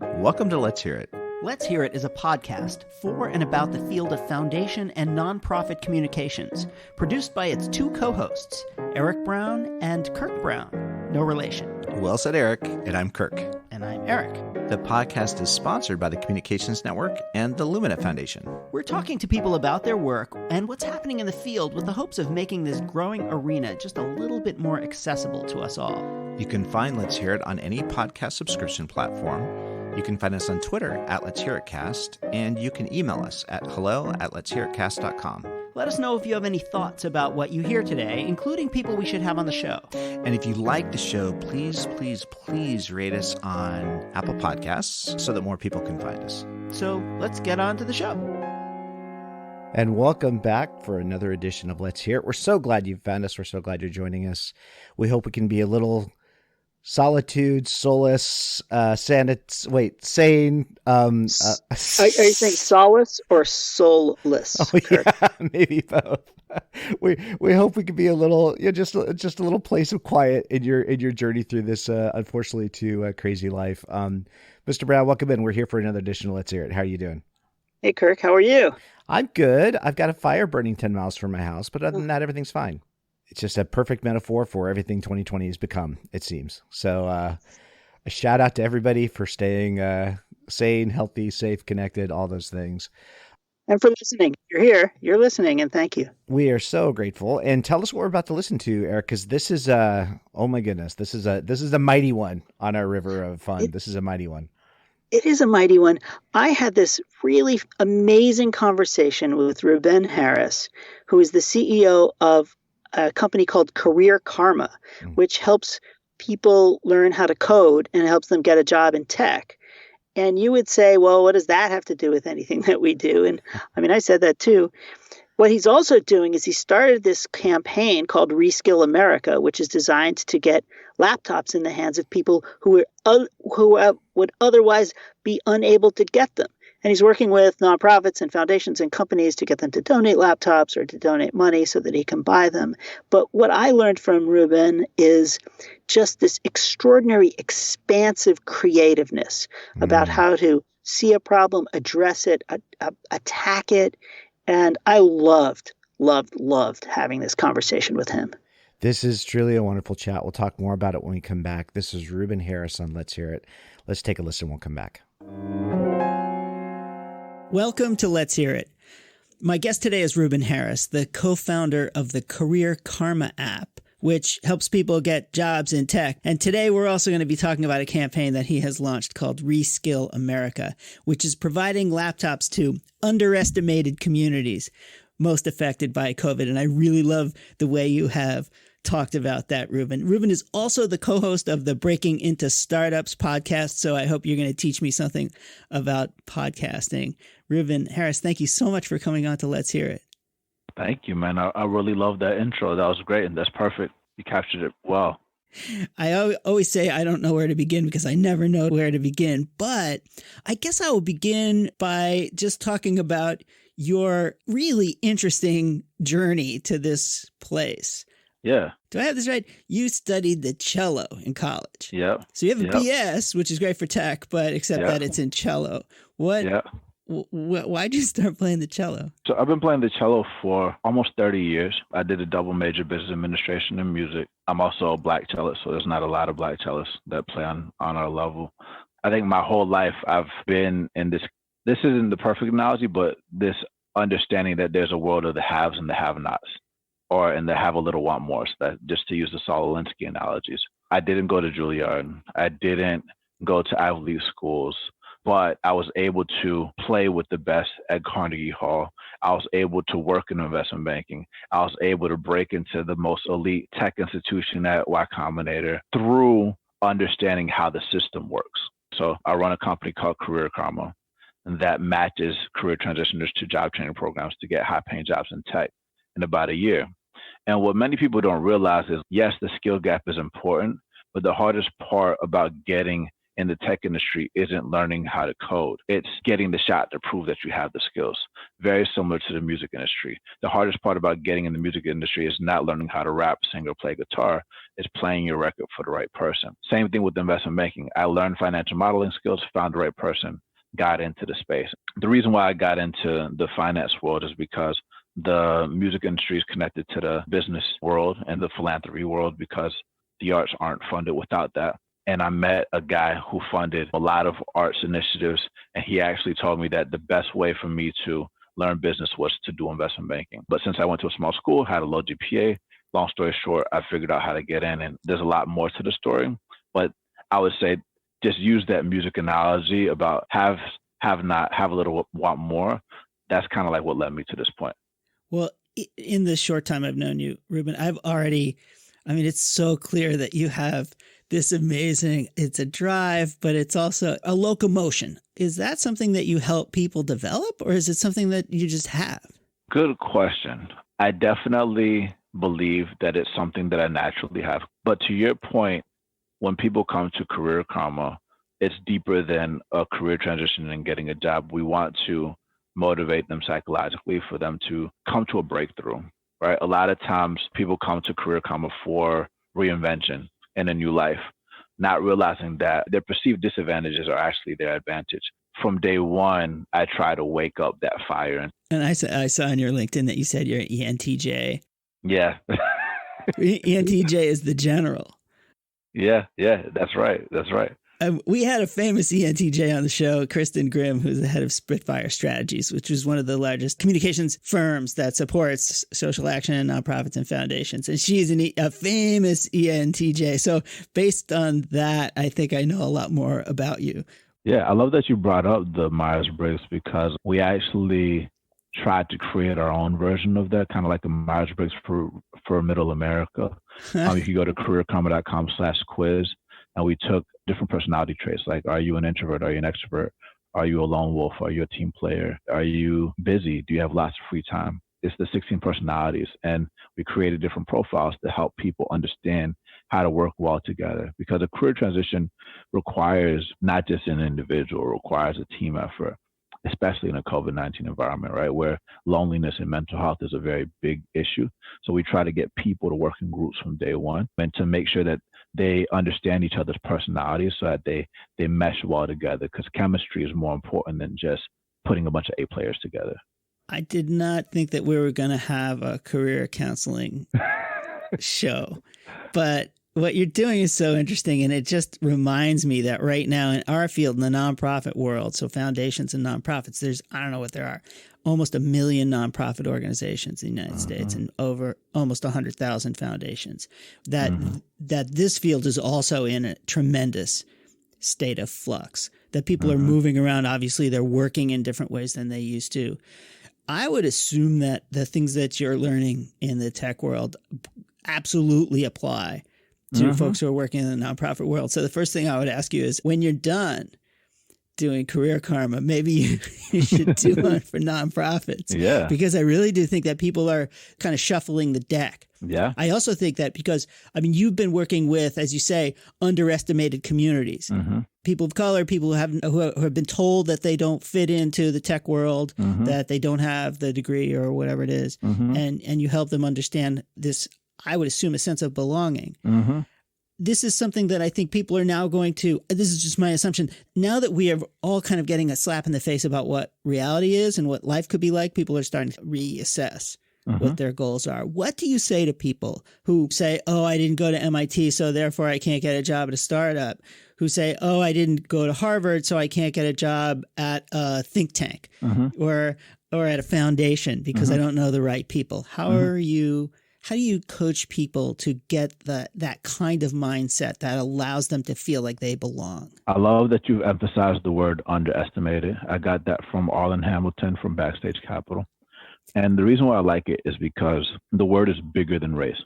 Welcome to Let's Hear It. Let's Hear It is a podcast for and about the field of foundation and nonprofit communications, produced by its two co-hosts, Eric Brown and Kirk Brown. No relation. Well said, Eric, and I'm Kirk. And I'm Eric. The podcast is sponsored by the Communications Network and the Lumina Foundation. We're talking to people about their work and what's happening in the field with the hopes of making this growing arena just a little bit more accessible to us all. You can find Let's Hear It on any podcast subscription platform. You can find us on Twitter at Let's Hear It Cast, and you can email us at hello@letshearitcast.com. Let us know if you have any thoughts about what you hear today, including people we should have on the show. And if you like the show, please rate us on Apple Podcasts so that more people can find us. So let's get on to the show. And welcome back for another edition of Let's Hear It. We're so glad you found us. We're so glad you're joining us. We hope we can be a little solitude, solace, sane. Are you saying solace or soulless? Oh, yeah, maybe both. We hope we can be a little, just a little place of quiet in your journey through this, unfortunately, too crazy life. Mr. Brown, welcome in. We're here for another edition of Let's Hear It. How are you doing? Hey, Kirk, how are you? I'm good. I've got a fire burning 10 miles from my house, but other than that, everything's fine. It's just a perfect metaphor for everything 2020 has become, it seems. So a shout out to everybody for staying sane, healthy, safe, connected, all those things. And for listening. You're here. You're listening, and thank you. We are so grateful. And tell us what we're about to listen to, Eric, because this is oh my goodness, this is a mighty one on our river of fun. This is a mighty one. It is a mighty one. I had this really amazing conversation with Ruben Harris, who is the CEO of a company called Career Karma, which helps people learn how to code and helps them get a job in tech. And you would say, well, what does that have to do with anything that we do? And I mean, I said that too. What he's also doing is he started this campaign called Reskill America, which is designed to get laptops in the hands of people who would otherwise be unable to get them. And he's working with nonprofits and foundations and companies to get them to donate laptops or to donate money so that he can buy them. But what I learned from Ruben is just this extraordinary, expansive creativeness about how to see a problem, address it, attack it. And I loved having this conversation with him. This is truly a wonderful chat. We'll talk more about it when we come back. This is Ruben Harris on Let's Hear It. Let's take a listen. We'll come back. Welcome to Let's Hear It. My guest today is Ruben Harris, the co-founder of the Career Karma app, which helps people get jobs in tech. And today we're also going to be talking about a campaign that he has launched called Reskill America, which is providing laptops to underestimated communities most affected by COVID. And I really love the way you have talked about that, Ruben. Ruben is also the co-host of the Breaking Into Startups podcast, so I hope you're going to teach me something about podcasting. Ruben Harris, thank you so much for coming on to Let's Hear It. Thank you, man. I really love that intro. That was great, and that's perfect. You captured it well. I always say I don't know where to begin because I never know where to begin, but I guess I will begin by just talking about your really interesting journey to this place. Yeah. Do I have this right? You studied the cello in college. Yeah. So you have a BS, which is great for tech, but except that it's in cello. Why'd you start playing the cello? So I've been playing the cello for almost 30 years. I did a double major, business administration and music. I'm also a black cellist, so there's not a lot of black cellists that play on our level. I think my whole life I've been in this isn't the perfect analogy, but this understanding that there's a world of the haves and the have-nots. And they have a little want more. So that, just to use the Saul Alinsky analogies. I didn't go to Juilliard. I didn't go to Ivy League schools, but I was able to play with the best at Carnegie Hall. I was able to work in investment banking. I was able to break into the most elite tech institution at Y Combinator through understanding how the system works. So I run a company called Career Karma, and that matches career transitioners to job training programs to get high-paying jobs in tech in about a year. And what many people don't realize is, yes, the skill gap is important, but the hardest part about getting in the tech industry isn't learning how to code. It's getting the shot to prove that you have the skills. Very similar to the music industry. The hardest part about getting in the music industry is not learning how to rap, sing, or play guitar. It's playing your record for the right person. Same thing with investment banking. I learned financial modeling skills, found the right person, got into the space. The reason why I got into the finance world is because the music industry is connected to the business world and the philanthropy world because the arts aren't funded without that. And I met a guy who funded a lot of arts initiatives, and he actually told me that the best way for me to learn business was to do investment banking. But since I went to a small school, had a low GPA, long story short, I figured out how to get in, and there's a lot more to the story. But I would say just use that music analogy about have not, have a little, want more. That's kind of like what led me to this point. Well, in the short time I've known you, Ruben, it's so clear that you have this amazing, it's a drive, but it's also a locomotion. Is that something that you help people develop, or is it something that you just have? Good question. I definitely believe that it's something that I naturally have. But to your point, when people come to Career Karma, it's deeper than a career transition and getting a job. We want to motivate them psychologically for them to come to a breakthrough, right? A lot of times people come to Career Karma for reinvention and a new life, not realizing that their perceived disadvantages are actually their advantage. From day one, I try to wake up that fire. And I saw on your LinkedIn that you said you're an ENTJ. Yeah. ENTJ is the general. Yeah, that's right. We had a famous ENTJ on the show, Kristen Grimm, who's the head of Spitfire Strategies, which is one of the largest communications firms that supports social action, nonprofits, and foundations. And she's a famous ENTJ. So based on that, I think I know a lot more about you. Yeah, I love that you brought up the Myers-Briggs because we actually tried to create our own version of that, kind of like the Myers-Briggs for middle America. If you go to careerkarma.com/quiz, and we took different personality traits, like are you an introvert? Are you an extrovert? Are you a lone wolf? Are you a team player? Are you busy? Do you have lots of free time? It's the 16 personalities. And we created different profiles to help people understand how to work well together, because a career transition requires not just an individual, it requires a team effort, especially in a COVID-19 environment, right, where loneliness and mental health is a very big issue. So we try to get people to work in groups from day one and to make sure that they understand each other's personalities so that they mesh well together, because chemistry is more important than just putting a bunch of A players together. I did not think that we were going to have a career counseling show, but what you're doing is so interesting, and it just reminds me that right now in our field, in the nonprofit world, so foundations and nonprofits, there's, I don't know what there are, almost 1 million nonprofit organizations in the United States and over almost 100,000 foundations. That this field is also in a tremendous state of flux, that people are moving around. Obviously, they're working in different ways than they used to. I would assume that the things that you're learning in the tech world absolutely apply to folks who are working in the nonprofit world. So the first thing I would ask you is, when you're done doing Career Karma, maybe you should do one for nonprofits. Yeah. Because I really do think that people are kind of shuffling the deck. Yeah. I also think that because, you've been working with, as you say, underestimated communities, people of color, people who have been told that they don't fit into the tech world, that they don't have the degree or whatever it is. And you help them understand this, I would assume, a sense of belonging. This is something that I think people are now going to, this is just my assumption, now that we are all kind of getting a slap in the face about what reality is and what life could be like, people are starting to reassess what their goals are. What do you say to people who say, oh, I didn't go to MIT, so therefore I can't get a job at a startup? Who say, oh, I didn't go to Harvard, so I can't get a job at a think tank or at a foundation because I don't know the right people. How do you coach people to get that kind of mindset that allows them to feel like they belong? I love that you've emphasized the word underestimated. I got that from Arlan Hamilton from Backstage Capital. And the reason why I like it is because the word is bigger than race.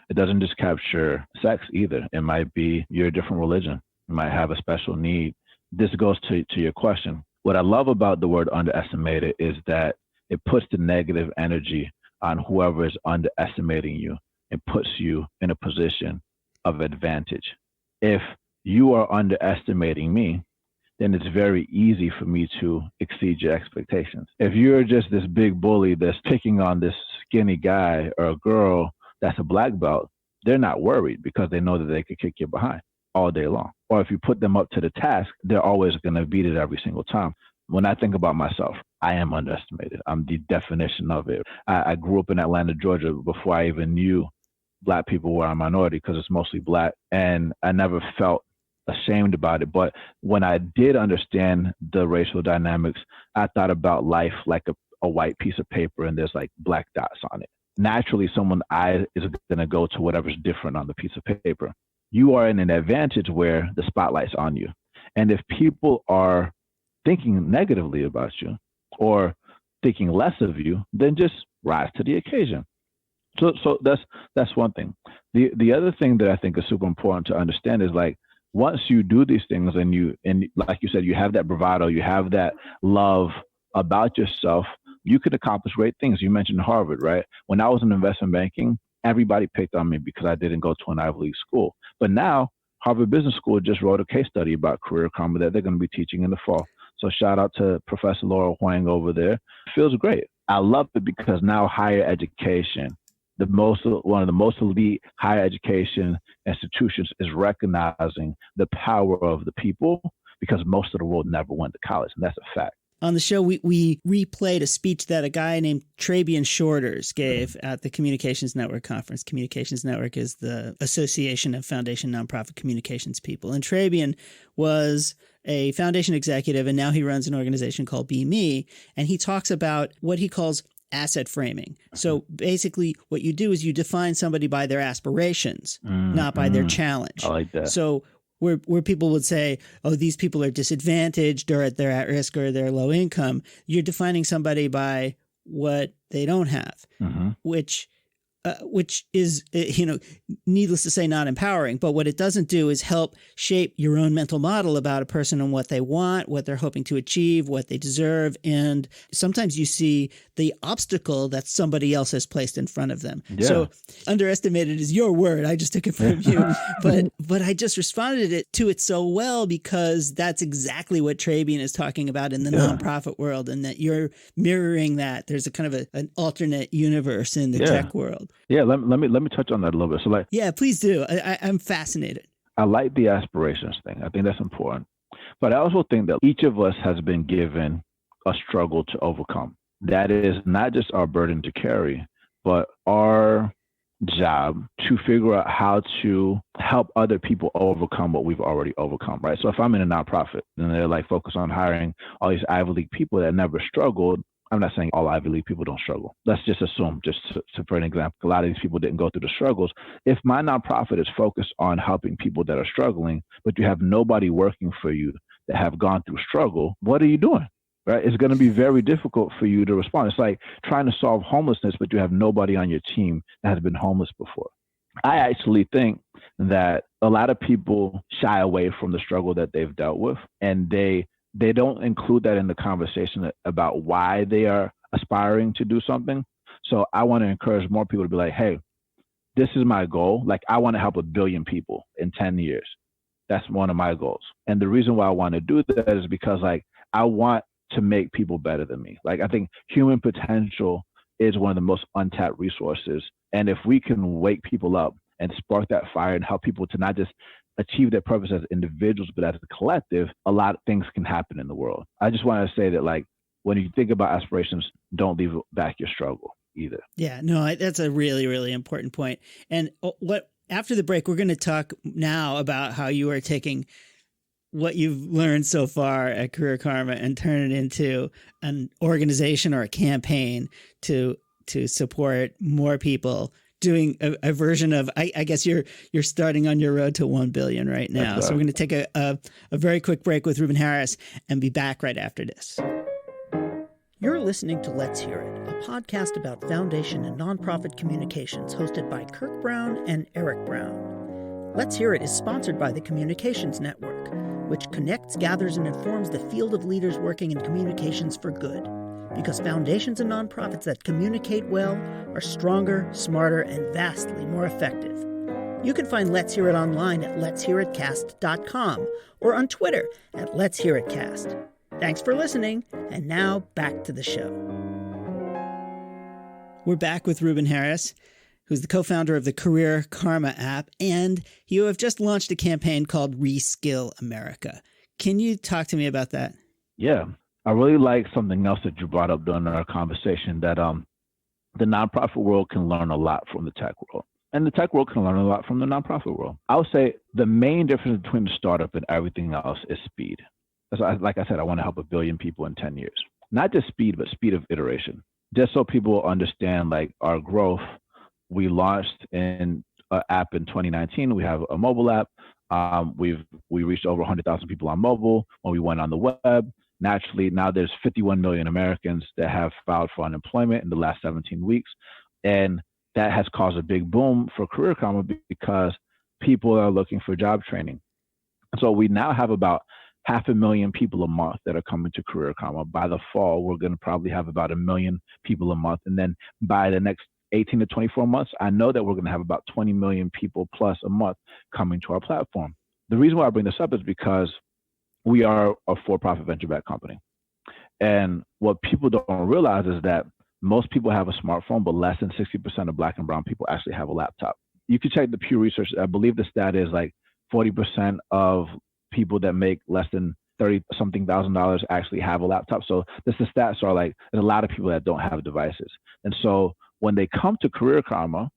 It doesn't just capture sex either. It might be you're a different religion. You might have a special need. This goes to your question. What I love about the word underestimated is that it puts the negative energy on whoever is underestimating you and puts you in a position of advantage. If you are underestimating me, then it's very easy for me to exceed your expectations. If you're just this big bully that's picking on this skinny guy or a girl that's a black belt, they're not worried because they know that they could kick you behind all day long. Or if you put them up to the task, they're always going to beat it every single time. When I think about myself, I am underestimated. I'm the definition of it. I grew up in Atlanta, Georgia, before I even knew Black people were a minority because it's mostly Black. And I never felt ashamed about it. But when I did understand the racial dynamics, I thought about life like a white piece of paper and there's like black dots on it. Naturally, someone's eye is going to go to whatever's different on the piece of paper. You are in an advantage where the spotlight's on you. And if people are thinking negatively about you or thinking less of you, then just rise to the occasion. So that's one thing. The other thing that I think is super important to understand is like, once you do these things and like you said, you have that bravado, you have that love about yourself, you could accomplish great things. You mentioned Harvard, right? When I was in investment banking, everybody picked on me because I didn't go to an Ivy League school. But now Harvard Business School just wrote a case study about career karma that they're going to be teaching in the fall. So shout out to Professor Laura Huang over there. It feels great. I love it because now higher education, one of the most elite higher education institutions is recognizing the power of the people because most of the world never went to college. And that's a fact. On the show, we replayed a speech that a guy named Trabian Shorters gave at the Communications Network conference. Communications Network is the Association of Foundation Nonprofit Communications People. And Trabian was a foundation executive, and now he runs an organization called Be Me. And he talks about what he calls asset framing. So basically what you do is you define somebody by their aspirations, not by their challenge. I like that. So where people would say, oh, these people are disadvantaged or they're at risk or they're low income, you're defining somebody by what they don't have, which is, needless to say, not empowering. But what it doesn't do is help shape your own mental model about a person and what they want, what they're hoping to achieve, what they deserve. And sometimes you see the obstacle that somebody else has placed in front of them. Yeah. So underestimated is your word. I just took it from you. But I just responded to it so well because that's exactly what Trabian is talking about in the nonprofit world, and that you're mirroring that. There's a kind of an alternate universe in the tech world. Yeah, let me touch on that a little bit. So yeah, please do. I'm fascinated. I like the aspirations thing. I think that's important. But I also think that each of us has been given a struggle to overcome. That is not just our burden to carry, but our job to figure out how to help other people overcome what we've already overcome, right? So if I'm in a nonprofit and they're like focused on hiring all these Ivy League people that never struggled, I'm not saying all Ivy League people don't struggle. Let's just assume, for an example, a lot of these people didn't go through the struggles. If my nonprofit is focused on helping people that are struggling, but you have nobody working for you that have gone through struggle, what are you doing? Right? It's going to be very difficult for you to respond. It's like trying to solve homelessness, but you have nobody on your team that has been homeless before. I actually think that a lot of people shy away from the struggle that they've dealt with, and they don't include that in the conversation about why they are aspiring to do something. So I want to encourage more people to be like, hey, this is my goal. Like, I want to help 1 billion people in 10 years. That's one of my goals. And the reason why I want to do that is because, like, I want to make people better than me. Like, I think human potential is one of the most untapped resources. And if we can wake people up and spark that fire and help people to not just achieve their purpose as individuals, but as a collective, a lot of things can happen in the world. I just want to say that, like, when you think about aspirations, don't leave back your struggle either. Yeah, no, that's a really, really important point. And after the break, we're going to talk now about how you are taking what you've learned so far at Career Karma and turn it into an organization or a campaign to support more people doing a version of, I guess you're starting on your road to 1 billion right now. So we're going to take a very quick break with Ruben Harris and be back right after this. You're listening to Let's Hear It, a podcast about foundation and nonprofit communications hosted by Kirk Brown and Eric Brown. Let's Hear It is sponsored by the Communications Network, which connects, gathers, and informs the field of leaders working in communications for good. Because foundations and nonprofits that communicate well are stronger, smarter, and vastly more effective. You can find Let's Hear It online at letshearitcast.com or on Twitter at Let's Hear It Cast. Thanks for listening, and now back to the show. We're back with Ruben Harris, who's the co-founder of the Career Karma app, and you have just launched a campaign called Reskill America. Can you talk to me about that? Yeah, I really like something else that you brought up during our conversation, that the nonprofit world can learn a lot from the tech world, and the tech world can learn a lot from the nonprofit world. I would say the main difference between the startup and everything else is speed. Like I said, I want to help 1 billion people in 10 years. Not just speed, but speed of iteration. Just so people understand, like, our growth, we launched an app in 2019. We have a mobile app. We reached over 100,000 people on mobile when we went on the web. Naturally, now there's 51 million Americans that have filed for unemployment in the last 17 weeks. And that has caused a big boom for Career Karma because people are looking for job training. So we now have about 500,000 people a month that are coming to Career Karma. By the fall, we're going to probably have about 1 million people a month. And then by the next 18 to 24 months, I know that we're going to have about 20 million people plus a month coming to our platform. The reason why I bring this up is because we are a for-profit venture-backed company. And what people don't realize is that most people have a smartphone, but less than 60% of Black and brown people actually have a laptop. You can check the Pew Research. I believe the stat is like 40% of people that make less than $30-something thousand actually have a laptop. So the stats are like, there's a lot of people that don't have devices. And so when they come to Career Karma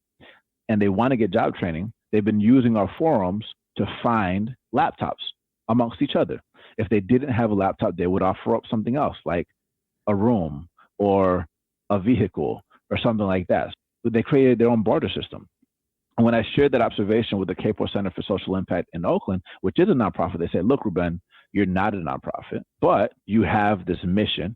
and they want to get job training, they've been using our forums to find laptops amongst each other. If they didn't have a laptop, they would offer up something else, like a room or a vehicle or something like that. So they created their own barter system. And when I shared that observation with the K4 Center for Social Impact in Oakland, which is a nonprofit, they said, look, Ruben, you're not a nonprofit, but you have this mission.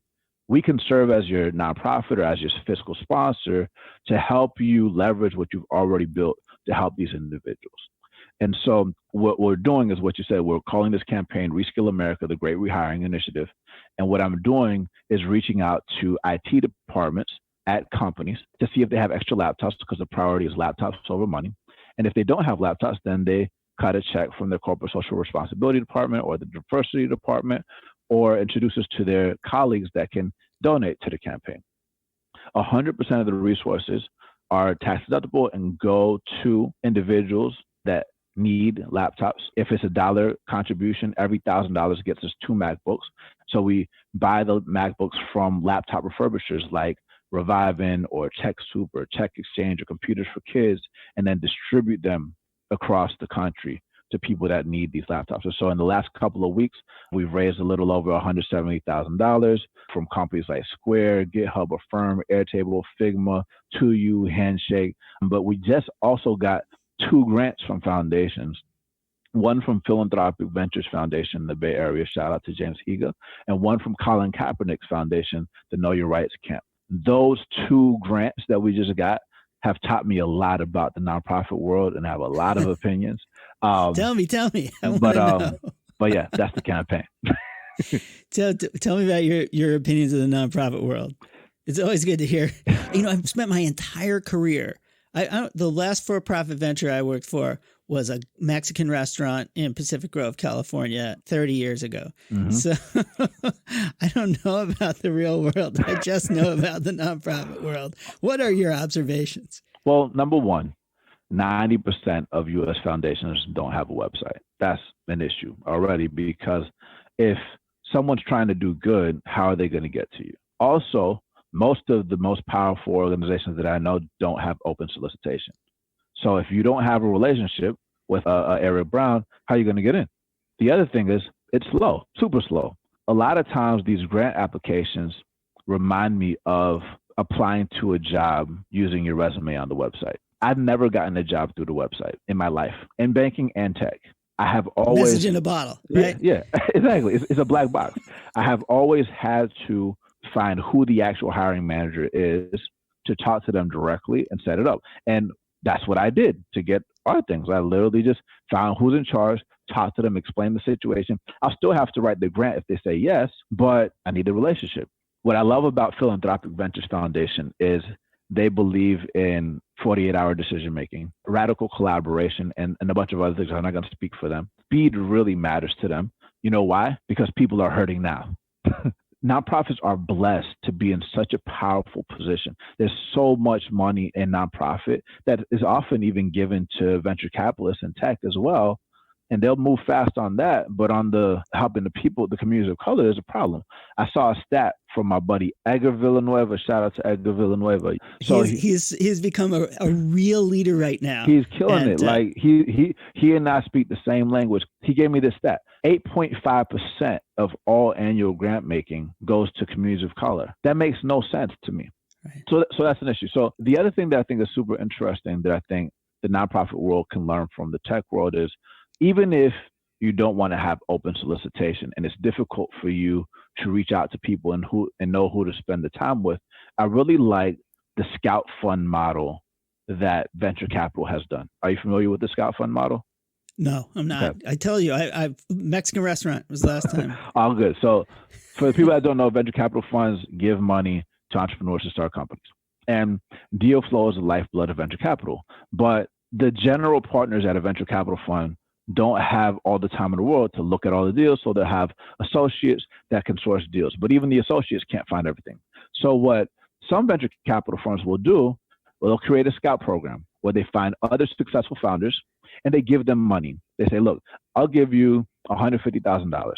We can serve as your nonprofit or as your fiscal sponsor to help you leverage what you've already built to help these individuals. And so what we're doing is what you said. We're calling this campaign Reskill America, the Great Rehiring Initiative. And what I'm doing is reaching out to IT departments at companies to see if they have extra laptops, because the priority is laptops over money. And if they don't have laptops, then they cut a check from their corporate social responsibility department or the diversity department, or introduce us to their colleagues that can donate to the campaign. 100% of the resources are tax deductible and go to individuals that need laptops. If it's $1 contribution, every $1,000 gets us 2 MacBooks. So we buy the MacBooks from laptop refurbishers like Revivin or TechSoup or Tech Exchange or Computers for Kids, and then distribute them across the country to people that need these laptops. And so in the last couple of weeks, we've raised a little over $170,000 from companies like Square, GitHub, Affirm, Airtable, Figma, 2U, Handshake. But we just also got 2 grants from foundations. One from Philanthropic Ventures Foundation in the Bay Area, shout out to James Higa, and one from Colin Kaepernick's foundation, the Know Your Rights Camp. Those 2 grants that we just got have taught me a lot about the nonprofit world, and I have a lot of opinions. Tell me. But yeah, that's the campaign. Tell me about your opinions of the nonprofit world. It's always good to hear. I've spent my entire career. The last for-profit venture I worked for was a Mexican restaurant in Pacific Grove, California, 30 years ago. Mm-hmm. So I don't know about the real world. I just know about the nonprofit world. What are your observations? Well, number one, 90% of U.S. foundations don't have a website. That's an issue already, because if someone's trying to do good, how are they going to get to you? Also, most of the most powerful organizations that I know don't have open solicitation. So if you don't have a relationship with Eric Brown, how are you going to get in? The other thing is it's slow, super slow. A lot of times these grant applications remind me of applying to a job using your resume on the website. I've never gotten a job through the website in my life, in banking and tech. I have always— message in a bottle, right? Yeah, exactly. It's a black box. I have always had to find who the actual hiring manager is to talk to them directly and set it up. And that's what I did to get our things. I literally just found who's in charge, talked to them, explained the situation. I'll still have to write the grant if they say yes, but I need a relationship. What I love about Philanthropic Ventures Foundation is They believe in 48-hour decision making, radical collaboration, and a bunch of other things. I'm not going to speak for them. Speed really matters to them. You know why? Because people are hurting now. Nonprofits are blessed to be in such a powerful position. There's so much money in nonprofit that is often even given to venture capitalists and tech as well. And they'll move fast on that. But on the helping the people, the communities of color, there's a problem. I saw a stat from my buddy Edgar Villanueva. Shout out to Edgar Villanueva. So he's become a real leader right now. He's killing it. Like he and I speak the same language. He gave me this stat: 8.5% of all annual grant making goes to communities of color. That makes no sense to me. Right. So that's an issue. So the other thing that I think is super interesting that I think the nonprofit world can learn from the tech world is, even if you don't want to have open solicitation and it's difficult for you to reach out to people and know who to spend the time with, I really like the Scout Fund model that venture capital has done. Are you familiar with the Scout Fund model? No, I'm not. Okay. I tell you, I Mexican restaurant was the last time. All good. So for the people that don't know, venture capital funds give money to entrepreneurs to start companies. And deal flow is the lifeblood of venture capital. But the general partners at a venture capital fund don't have all the time in the world to look at all the deals, so they'll have associates that can source deals. But even the associates can't find everything. So what some venture capital firms will do, they'll create a scout program where they find other successful founders and they give them money. They say, look, I'll give you $150,000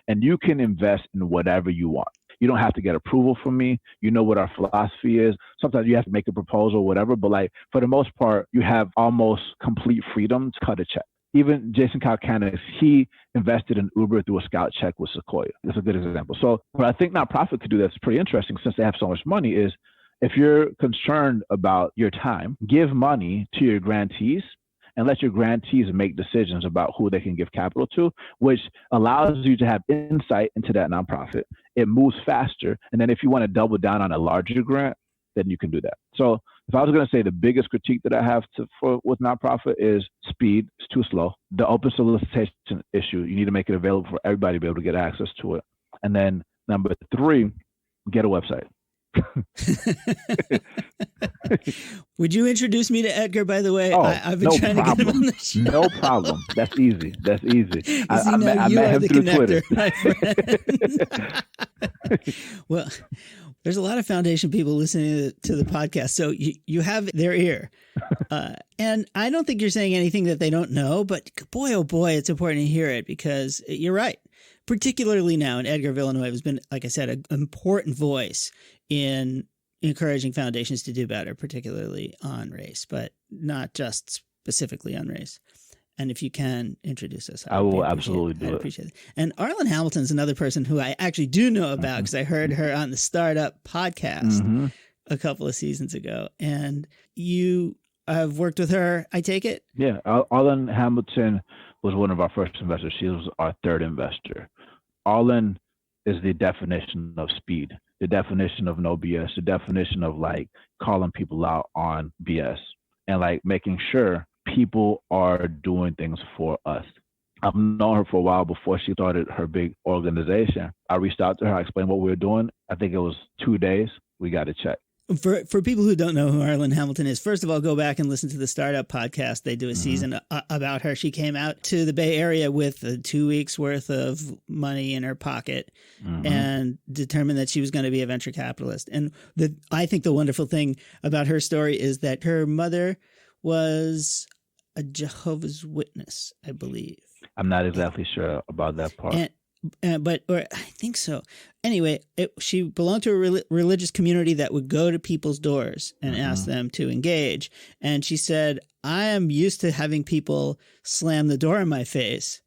and you can invest in whatever you want. You don't have to get approval from me. You know what our philosophy is. Sometimes you have to make a proposal, whatever, but like for the most part, you have almost complete freedom to cut a check. Even Jason Calacanis, he invested in Uber through a scout check with Sequoia. That's a good example. So what I think nonprofit could do that's pretty interesting, since they have so much money, is if you're concerned about your time, give money to your grantees and let your grantees make decisions about who they can give capital to, which allows you to have insight into that nonprofit. It moves faster. And then if you want to double down on a larger grant, then you can do that. So if I was going to say the biggest critique that I have with nonprofit is speed. It's too slow. The open solicitation issue, you need to make it available for everybody to be able to get access to it. And then number 3, get a website. Would you introduce me to Edgar, by the way? Oh, I've been trying to get him on the show. No problem. That's easy. I met him through Twitter. My friend. Well, there's a lot of foundation people listening to the podcast, so you have their ear. And I don't think you're saying anything that they don't know, but boy, oh boy, it's important to hear it, because you're right. Particularly now, and Edgar Villanueva has been, like I said, an important voice in encouraging foundations to do better, particularly on race, but not just specifically on race. And if you can introduce us, I will absolutely do it. I appreciate it. And Arlan Hamilton is another person who I actually do know about, because I heard her on the Startup podcast a couple of seasons ago. And you have worked with her, I take it? Yeah. Arlan Hamilton was one of our first investors. She was our third investor. Arlan is the definition of speed, the definition of no BS, the definition of like calling people out on BS and like making sure people are doing things for us. I've known her for a while before she started her big organization. I reached out to her, I explained what we were doing. I think it was 2 days. We got a check. For people who don't know who Arlan Hamilton is, first of all, go back and listen to the Startup podcast. They do a season about her. She came out to the Bay Area with 2 weeks worth of money in her pocket and determined that she was going to be a venture capitalist. And I think the wonderful thing about her story is that her mother was a Jehovah's Witness, I believe. I'm not exactly sure about that part. But I think so. Anyway, she belonged to a religious community that would go to people's doors and ask them to engage. And she said, I am used to having people slam the door in my face.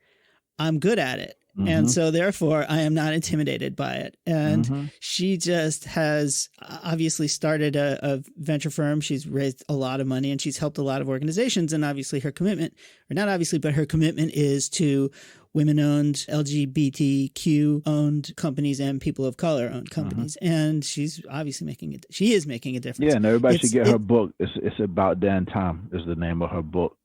I'm good at it. And so therefore I am not intimidated by it. And she just has obviously started a venture firm. She's raised a lot of money and she's helped a lot of organizations. And obviously her commitment, or not obviously, but her commitment is to women-owned, LGBTQ-owned companies and people of color-owned companies. And she's obviously making it. She is making a difference. Yeah, and everybody should get her book. It's About Damn Time is the name of her book.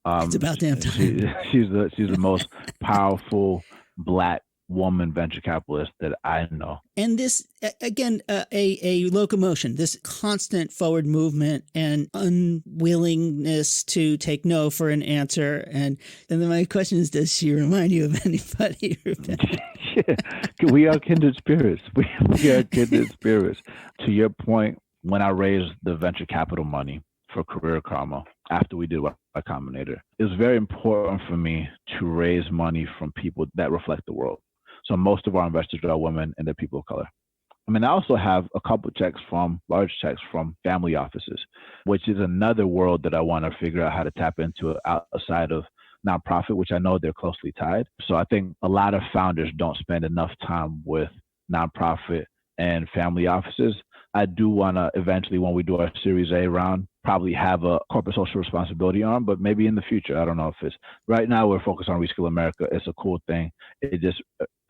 It's about damn time. She's the most powerful Black woman venture capitalists that I know. And this, again, a locomotion, this constant forward movement and unwillingness to take no for an answer. And then my question is, does she remind you of anybody? Yeah. We are kindred spirits. We are kindred spirits. To your point, when I raised the venture capital money for Career Karma, after we did Y Combinator, it was very important for me to raise money from people that reflect the world. So most of our investors are women and they're people of color. I mean, I also have a couple large checks from family offices, which is another world that I want to figure out how to tap into outside of nonprofit, which I know they're closely tied. So I think a lot of founders don't spend enough time with nonprofit and family offices. I do want to eventually, when we do our Series A round, probably have a corporate social responsibility arm, but maybe in the future. I don't know if it's right now. We're focused on Reskill America. It's a cool thing. It just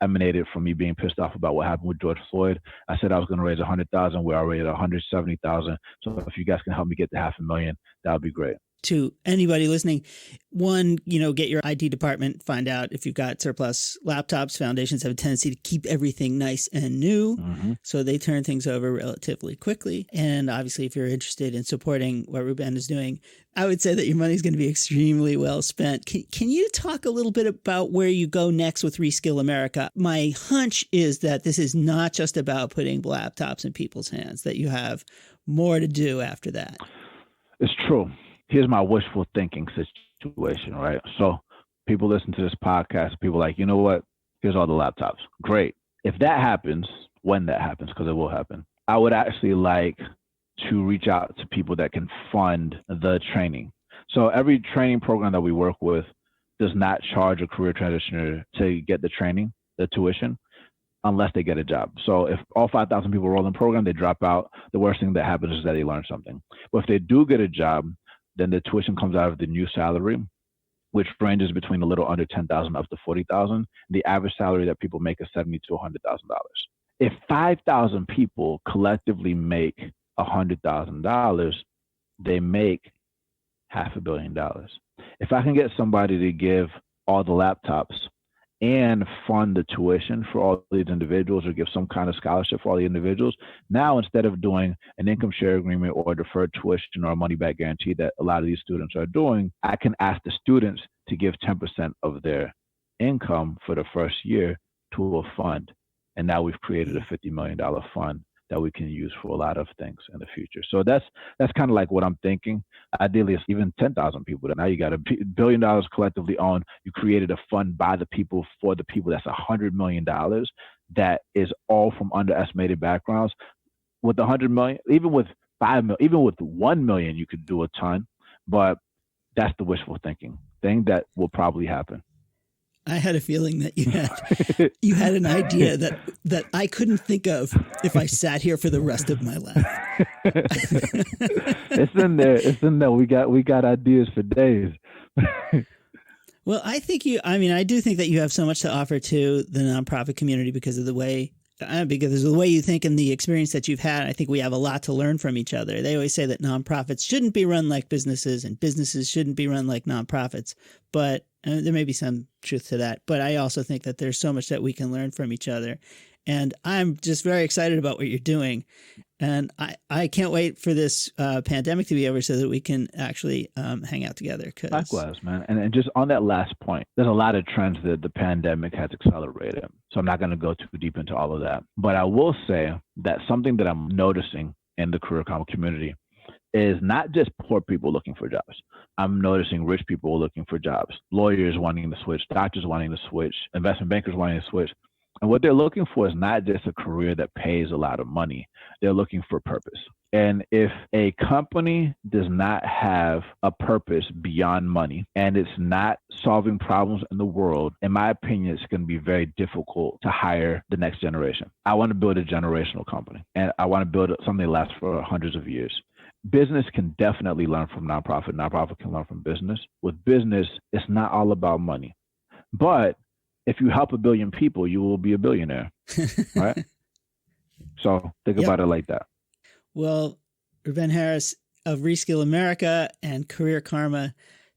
emanated from me being pissed off about what happened with George Floyd. I said I was going to raise 100,000. We're already at 170,000. So if you guys can help me get to $500,000, that would be great. To anybody listening, one, get your IT department, find out if you've got surplus laptops. Foundations have a tendency to keep everything nice and new, so they turn things over relatively quickly. And obviously, if you're interested in supporting what Ruben is doing, I would say that your money is going to be extremely well spent. Can you talk a little bit about where you go next with Reskill America? My hunch is that this is not just about putting laptops in people's hands, that you have more to do after that. It's true. Here's my wishful thinking situation, right? So people listen to this podcast, people are like, you know what? Here's all the laptops. Great. If that happens, when that happens, because it will happen, I would actually like to reach out to people that can fund the training. So every training program that we work with does not charge a career transitioner to get the training, the tuition, unless they get a job. So if all 5,000 people roll in the program, they drop out. The worst thing that happens is that they learn something. But if they do get a job, then the tuition comes out of the new salary, which ranges between a little under $10,000 up to $40,000. The average salary that people make is $70,000 to $100,000. If 5,000 people collectively make $100,000, they make $500 million. If I can get somebody to give all the laptops and fund the tuition for all these individuals, or give some kind of scholarship for all the individuals, now instead of doing an income share agreement or a deferred tuition or a money back guarantee that a lot of these students are doing, I can ask the students to give 10% of their income for the first year to a fund. And now we've created a $50 million fund that we can use for a lot of things in the future. So that's kind of like what I'm thinking. Ideally, it's even 10,000 people. Now you got $1 billion collectively owned. You created a fund by the people for the people. That's $100 million. That is all from underestimated backgrounds. With $100 million, even with $5 million, even with $1 million, you could do a ton. But that's the wishful thinking thing that will probably happen. I had a feeling that you had an idea that I couldn't think of if I sat here for the rest of my life. It's in there. It's in there. We got ideas for days. Well, I do think that you have so much to offer to the nonprofit community because of the way you think and the experience that you've had. I think we have a lot to learn from each other. They always say that nonprofits shouldn't be run like businesses and businesses shouldn't be run like nonprofits, but there may be some truth to that. But I also think that there's so much that we can learn from each other. And I'm just very excited about what you're doing. And I can't wait for this pandemic to be over so that we can actually hang out together. Likewise, man. And just on that last point, there's a lot of trends that the pandemic has accelerated. So I'm not going to go too deep into all of that. But I will say that something that I'm noticing in the career common community is not just poor people looking for jobs. I'm noticing rich people looking for jobs, lawyers wanting to switch, doctors wanting to switch, investment bankers wanting to switch. And what they're looking for is not just a career that pays a lot of money. They're looking for purpose. And if a company does not have a purpose beyond money and it's not solving problems in the world, in my opinion, it's going to be very difficult to hire the next generation. I want to build a generational company, and I want to build something that lasts for hundreds of years. Business can definitely learn from nonprofit. Nonprofit can learn from business. With business, it's not all about money. But if you help 1 billion people, you will be a billionaire, right? So think about it like that. Well, Ruben Harris of Reskill America and Career Karma,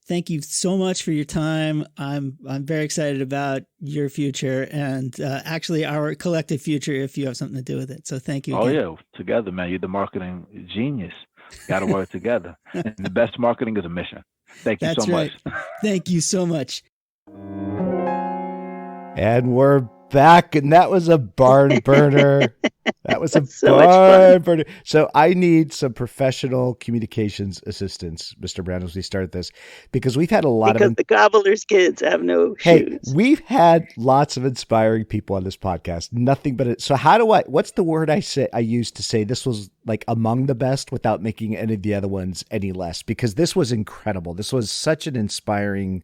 Thank you so much for your time. I'm very excited about your future and actually our collective future if you have something to do with it. So thank you again. Oh, yeah. Together, man. You're the marketing genius. Got to work together. And the best marketing is a mission. Thank you That's so right. much. Thank you so much. And we're back, and that was a barn burner. That was a so barn burner. So I need some professional communications assistance, Mr. Brown, as we start this, because we've had a lot because of the gobbler's kids have no Hey, shoes. we've had lots of inspiring people on this podcast. Nothing but it. So what's the word I used to say this was like among the best without making any of the other ones any less? Because this was incredible. This was such an inspiring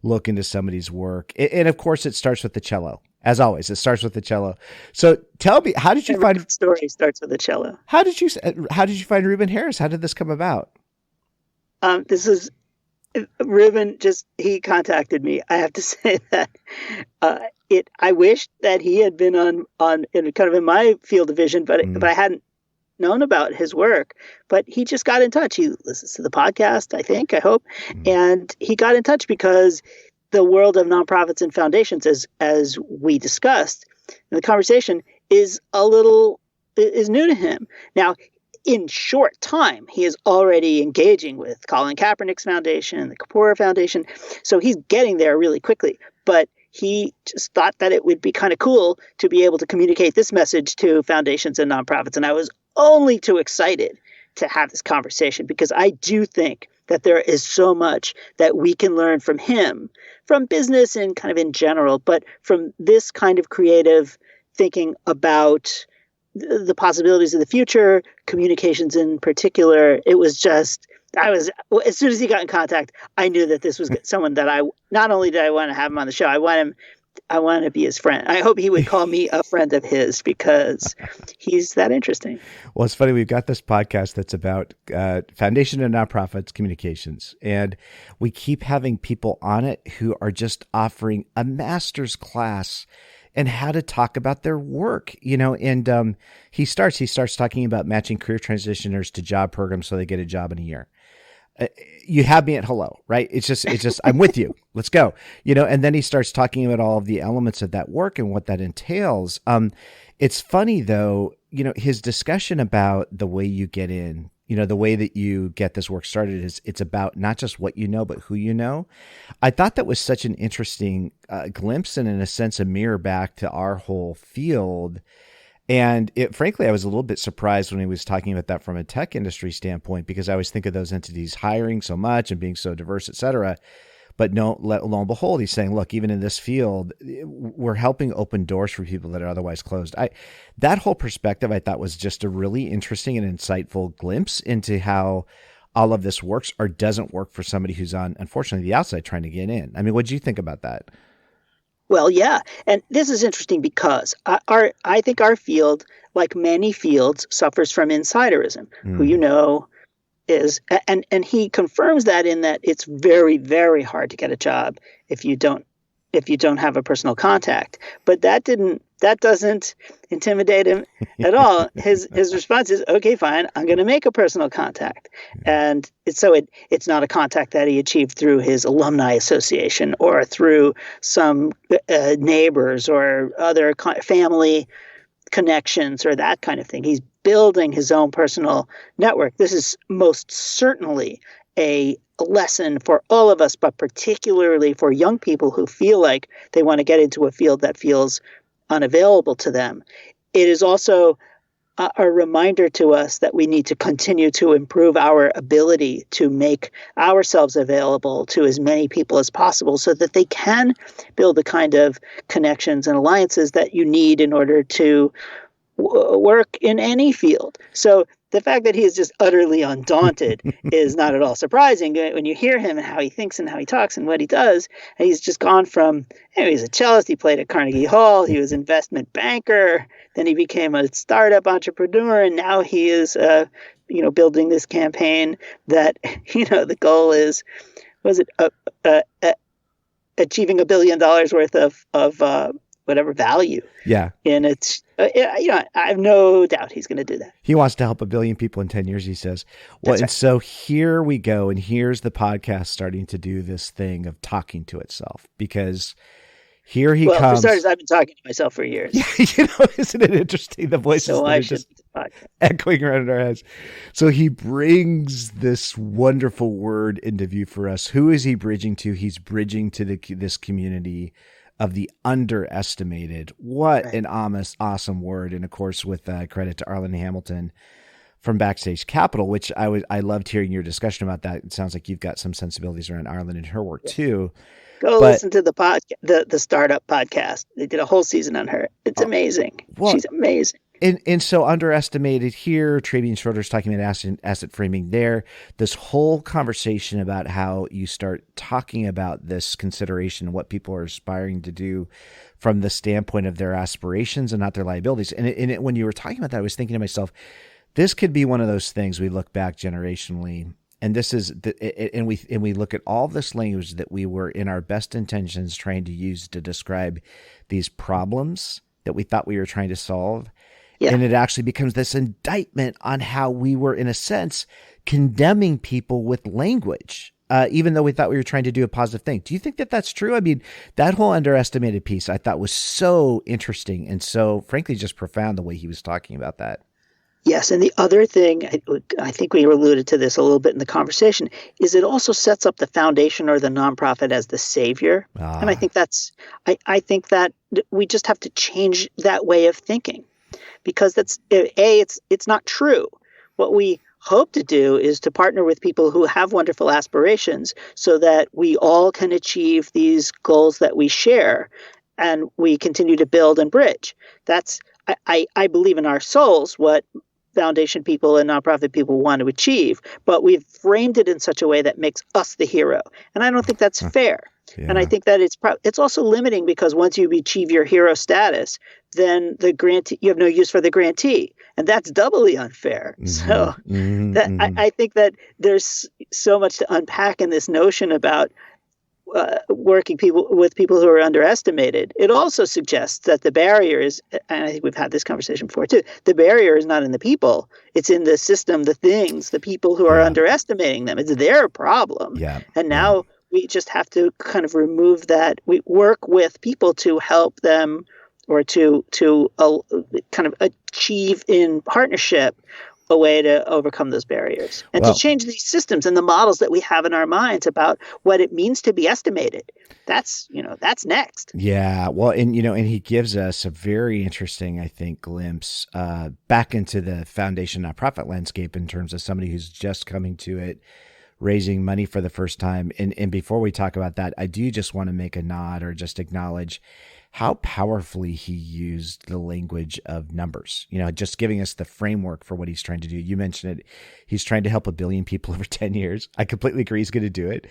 look into somebody's work. And of course it starts with the cello. As always, it starts with the cello. So tell me, how did you Every find story starts with a cello. How did you find Ruben Harris? How did this come about? This is Ruben. He contacted me. I have to say that I wish that he had been on kind of in my field of vision, but I hadn't known about his work. But he just got in touch. He listens to the podcast, I hope, and he got in touch because the world of nonprofits and foundations, as we discussed in the conversation, is new to him. Now, in short time, he is already engaging with Colin Kaepernick's foundation, the Kapoor Foundation. So he's getting there really quickly. But he just thought that it would be kind of cool to be able to communicate this message to foundations and nonprofits. And I was only too excited to have this conversation because I do think that there is so much that we can learn from him, from business and kind of in general, but from this kind of creative thinking about the possibilities of the future, communications in particular. It was just, as soon as he got in contact, I knew that this was someone that not only did I want to have him on the show, I want to be his friend. I hope he would call me a friend of his because he's that interesting. Well, it's funny. We've got this podcast that's about foundation and nonprofits communications, and we keep having people on it who are just offering a master's class in how to talk about their work, and he starts talking about matching career transitioners to job programs so they get a job in a year. You have me at hello, right? It's just, I'm with you. Let's go. And then he starts talking about all of the elements of that work and what that entails. It's funny though, his discussion about the way you get in, the way that you get this work started it's about not just what you know, but who you know. I thought that was such an interesting glimpse and in a sense, a mirror back to our whole field. And frankly, I was a little bit surprised when he was talking about that from a tech industry standpoint, because I always think of those entities hiring so much and being so diverse, et cetera. But lo and behold, he's saying, look, even in this field, we're helping open doors for people that are otherwise closed. That whole perspective, I thought, was just a really interesting and insightful glimpse into how all of this works or doesn't work for somebody who's on, unfortunately, the outside trying to get in. I mean, what do you think about that? Well, yeah. And this is interesting because I think our field, like many fields, suffers from insiderism. Who you know is, and he confirms that in that it's very, very hard to get a job if you don't have a personal contact. But that doesn't intimidate him at all. His response is, okay, fine, I'm going to make a personal contact. And it's not a contact that he achieved through his alumni association or through some neighbors or other family connections or that kind of thing. He's building his own personal network. This is most certainly a lesson for all of us, but particularly for young people who feel like they want to get into a field that feels unavailable to them. It is also a reminder to us that we need to continue to improve our ability to make ourselves available to as many people as possible so that they can build the kind of connections and alliances that you need in order to work in any field. So the fact that he is just utterly undaunted is not at all surprising when you hear him and how he thinks and how he talks and what he does. And he's just gone from, he's a cellist, he played at Carnegie Hall, he was an investment banker, then he became a startup entrepreneur, and now he is, building this campaign that, the goal is, achieving $1 billion worth of whatever value. Yeah. And it's, I have no doubt he's going to do that. He wants to help 1 billion people in 10 years, he says. Well, That's and right. so here we go. And here's the podcast starting to do this thing of talking to itself, because here he For comes. starters, I've been talking to myself for years. Isn't it interesting? The voices So that I are should just do the podcast. echoing around in our heads. So he brings this wonderful word into view for us. Who is he bridging to? He's bridging to this community of the underestimated. What Right. an awesome word. And of course, with credit to Arlan Hamilton from Backstage Capital, which I loved hearing your discussion about that. It sounds like you've got some sensibilities around Arlan and her work too. Go listen to the podcast, the startup podcast. They did a whole season on her. It's amazing. well, She's amazing. And so underestimated here, Travian Schroeder's talking about asset framing there. This whole conversation about how you start talking about this consideration and what people are aspiring to do from the standpoint of their aspirations and not their liabilities. And when you were talking about that, I was thinking to myself, this could be one of those things we look back generationally. And this is and we look at all this language that we were in our best intentions trying to use to describe these problems that we thought we were trying to solve. Yeah. And it actually becomes this indictment on how we were, in a sense, condemning people with language, even though we thought we were trying to do a positive thing. Do you think that that's true? I mean, that whole underestimated piece I thought was so interesting and so, frankly, just profound the way he was talking about that. Yes, and the other thing, I think we alluded to this a little bit in the conversation, is it also sets up the foundation or the nonprofit as the savior. And I think I think that we just have to change that way of thinking, because it's not true. What we hope to do is to partner with people who have wonderful aspirations so that we all can achieve these goals that we share, and we continue to build and bridge. I believe in our souls what foundation people and nonprofit people want to achieve, but we've framed it in such a way that makes us the hero. And I don't think that's fair. Yeah. And I think that it's also limiting, because once you achieve your hero status, then the grantee, you have no use for the grantee. And that's doubly unfair. So I think that there's so much to unpack in this notion about working with people who are underestimated. It also suggests that the barrier is, and I think we've had this conversation before too, the barrier is not in the people, it's in the system, the things, the people who are underestimating them. It's their problem. Yeah. And now we just have to kind of remove that. We work with people to help them, or to kind of achieve in partnership a way to overcome those barriers and to change these systems and the models that we have in our minds about what it means to be estimated. That's next. Yeah. Well, and he gives us a very interesting, I think, glimpse back into the foundation nonprofit landscape in terms of somebody who's just coming to it, raising money for the first time. And before we talk about that, I do just want to make a nod or just acknowledge how powerfully he used the language of numbers, just giving us the framework for what he's trying to do. You mentioned it. He's trying to help 1 billion people over 10 years. I completely agree he's going to do it,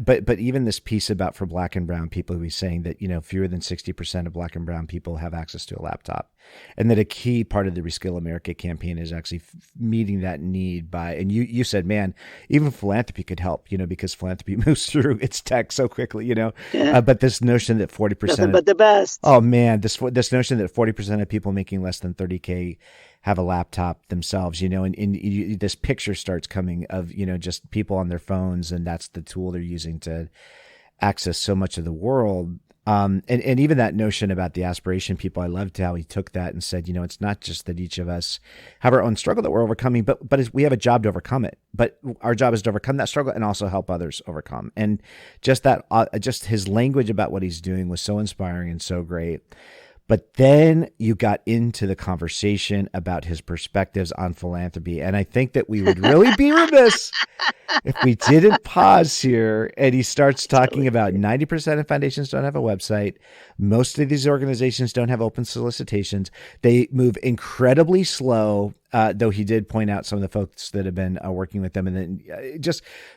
but even this piece about for Black and brown people, he's saying that, fewer than 60% of Black and brown people have access to a laptop, and that a key part of the Reskill America campaign is actually meeting that need by, and you said, man, even philanthropy could help, because philanthropy moves through its tech so quickly, but this notion that 40%, nothing but the best. Oh man, this notion that 40% of people making less than 30K have a laptop themselves, and this picture starts coming of, just people on their phones, and that's the tool they're using to access so much of the world. And even that notion about the aspiration people, I loved how he took that and said, it's not just that each of us have our own struggle that we're overcoming, but we have a job to overcome it. But our job is to overcome that struggle and also help others overcome. And just that, just his language about what he's doing was so inspiring and so great. But then you got into the conversation about his perspectives on philanthropy. And I think that we would really be remiss if we didn't pause here. And he starts talking about 90% of foundations don't have a website. Most of these organizations don't have open solicitations. They move incredibly slow, though he did point out some of the folks that have been working with them. And then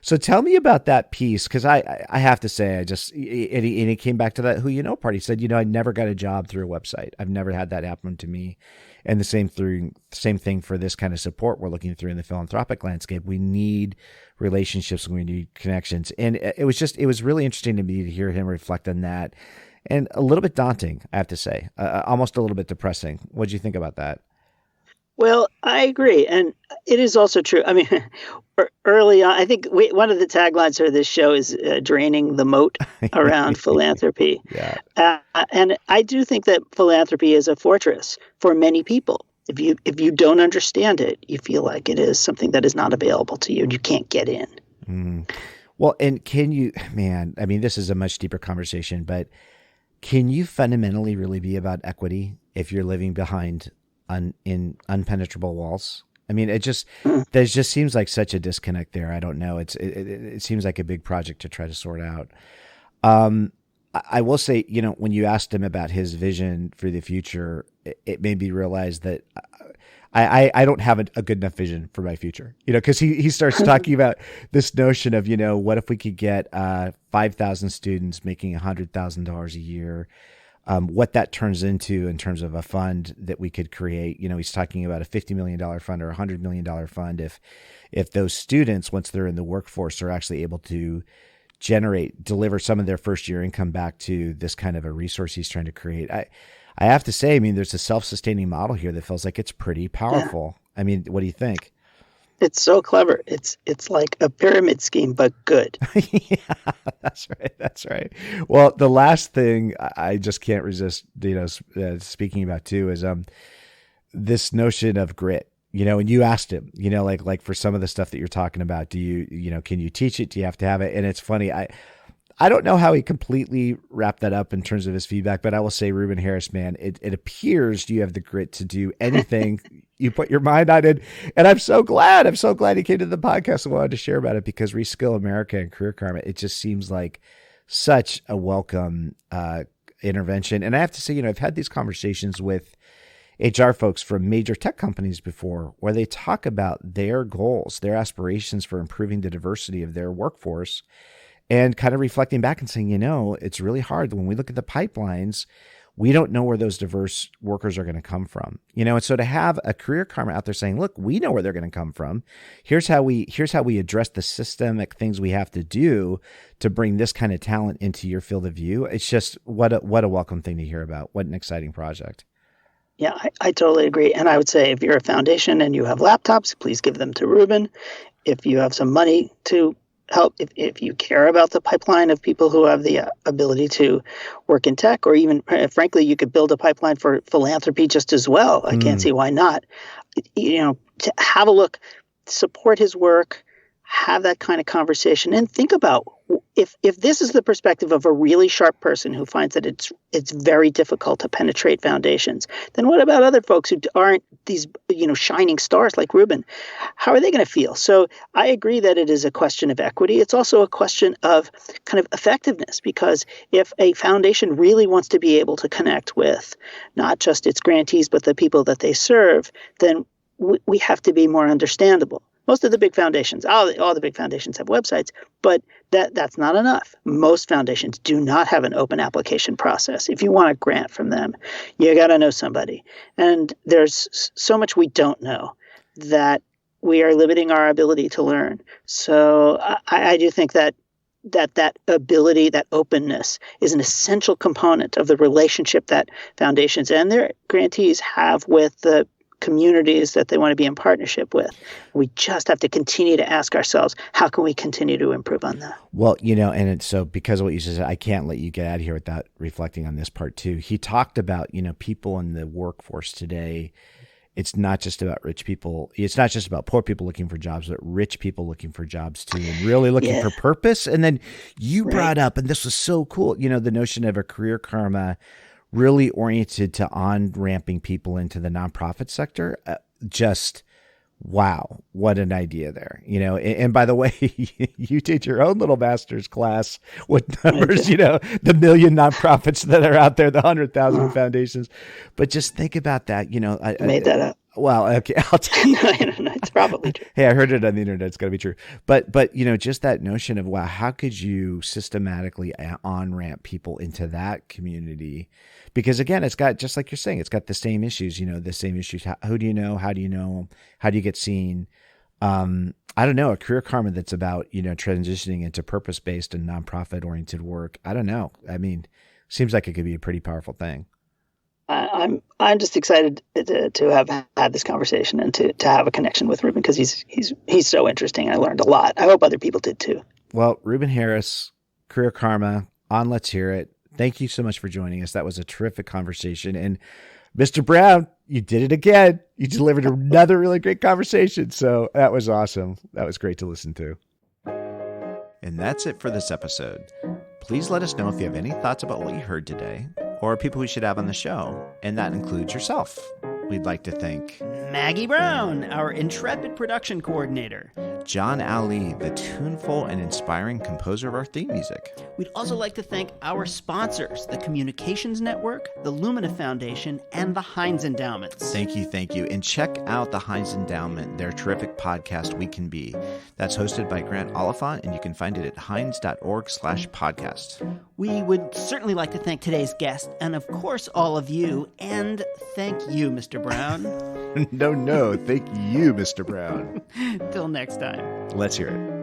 so tell me about that piece, because I have to say, and he came back to that who you know part. He said, I never got a job through a website. I've never had that happen to me. And the same thing for this kind of support we're looking through in the philanthropic landscape. We need relationships, we need connections. And it was really interesting to me to hear him reflect on that and a little bit daunting, I have to say, almost a little bit depressing. What do you think about that? Well, I agree. And it is also true. I mean, early on, I think one of the taglines for this show is draining the moat around philanthropy. Yeah. And I do think that philanthropy is a fortress for many people. If you don't understand it, you feel like it is something that is not available to you and you can't get in. Mm. Well, and can you, man, I mean, this is a much deeper conversation, but can you fundamentally really be about equity if you're living behind in unpenetrable walls? I mean, there just seems like such a disconnect there. I don't know. It seems like a big project to try to sort out. I will say, when you asked him about his vision for the future, it made me realize that I don't have a good enough vision for my future, because he starts talking about this notion of, what if we could get 5,000 students making $100,000 a year, what that turns into in terms of a fund that we could create. He's talking about a $50 million fund or $100 million fund. If those students, once they're in the workforce, are actually able to deliver some of their first year income back to this kind of a resource he's trying to create. I have to say, I mean, there's a self-sustaining model here that feels like it's pretty powerful. Yeah. I mean, what do you think? It's so clever. It's like a pyramid scheme, but good. Yeah, that's right. Well, the last thing I just can't resist, speaking about too, is this notion of grit. And you asked him, like for some of the stuff that you're talking about, can you teach it? Do you have to have it? And it's funny, I don't know how he completely wrapped that up in terms of his feedback, but I will say, Ruben Harris, man, it appears you have the grit to do anything you put your mind on it. And I'm so glad he came to the podcast and wanted to share about it, because Reskill America and Career Karma, it just seems like such a welcome intervention. And I have to say, I've had these conversations with HR folks from major tech companies before, where they talk about their goals, their aspirations for improving the diversity of their workforce, and kind of reflecting back and saying, it's really hard. When we look at the pipelines, we don't know where those diverse workers are going to come from. And so to have a Career Karma out there saying, look, we know where they're going to come from. Here's how we address the systemic things we have to do to bring this kind of talent into your field of view. It's just what a welcome thing to hear about. What an exciting project. Yeah, I totally agree. And I would say, if you're a foundation and you have laptops, please give them to Ruben. If you have some money to help, if you care about the pipeline of people who have the ability to work in tech, or even, frankly, you could build a pipeline for philanthropy just as well. I can't see why not. To have a look, support his work, have that kind of conversation, and think about, if this is the perspective of a really sharp person who finds that it's very difficult to penetrate foundations, then what about other folks who aren't these shining stars like Ruben? How are they going to feel? So I agree that it is a question of equity. It's also a question of kind of effectiveness, because if a foundation really wants to be able to connect with not just its grantees but the people that they serve, then we have to be more understandable. Most of the big foundations, all the big foundations have websites, but that's not enough. Most foundations do not have an open application process. If you want a grant from them, you got to know somebody. And there's so much we don't know that we are limiting our ability to learn. So I do think that ability, that openness, is an essential component of the relationship that foundations and their grantees have with the communities that they want to be in partnership with. We just have to continue to ask ourselves, how can we continue to improve on that? Well, and so because of what you said, I can't let you get out of here without reflecting on this part too. He talked about, people in the workforce today. It's not just about rich people. It's not just about poor people looking for jobs, but rich people looking for jobs too, and really looking for purpose. And then you brought up, and this was so cool, the notion of a Career Karma really oriented to on-ramping people into the nonprofit sector. Just wow, what an idea there. And by the way, you did your own little master's class with numbers, the million nonprofits that are out there, the 100,000 foundations. But just think about that, I made that up. Well, okay, I'll tell you. It's probably true. Hey, I heard it on the internet. It's got to be true. But just that notion of, wow, how could you systematically on-ramp people into that community? Because again, it's got, just like you're saying, it's got the same issues, the same issues. Who do you know? How do you know? How do you get seen? I don't know, a Career Karma that's about, transitioning into purpose-based and nonprofit-oriented work. I don't know. I mean, seems like it could be a pretty powerful thing. I'm just excited to have had this conversation and to have a connection with Ruben because he's so interesting. I learned a lot. I hope other people did too. Well, Ruben Harris, Career Karma on Let's Hear It. Thank you so much for joining us. That was a terrific conversation. And Mr. Brown, you did it again. You delivered another really great conversation. So that was awesome. That was great to listen to. And that's it for this episode. Please let us know if you have any thoughts about what you heard today or people we should have on the show. And that includes yourself. We'd like to thank Maggie Brown, our intrepid production coordinator. John Ali, the tuneful and inspiring composer of our theme music. We'd also like to thank our sponsors, the Communications Network, the Lumina Foundation, and the Heinz Endowments. Thank you. And check out the Heinz Endowment, their terrific podcast, We Can Be. That's hosted by Grant Oliphant, and you can find it at heinz.org/podcast. We would certainly like to thank today's guest, and of course all of you, and thank you, Mr. Brown. No, thank you, Mr. Brown. Till next time. Let's hear it.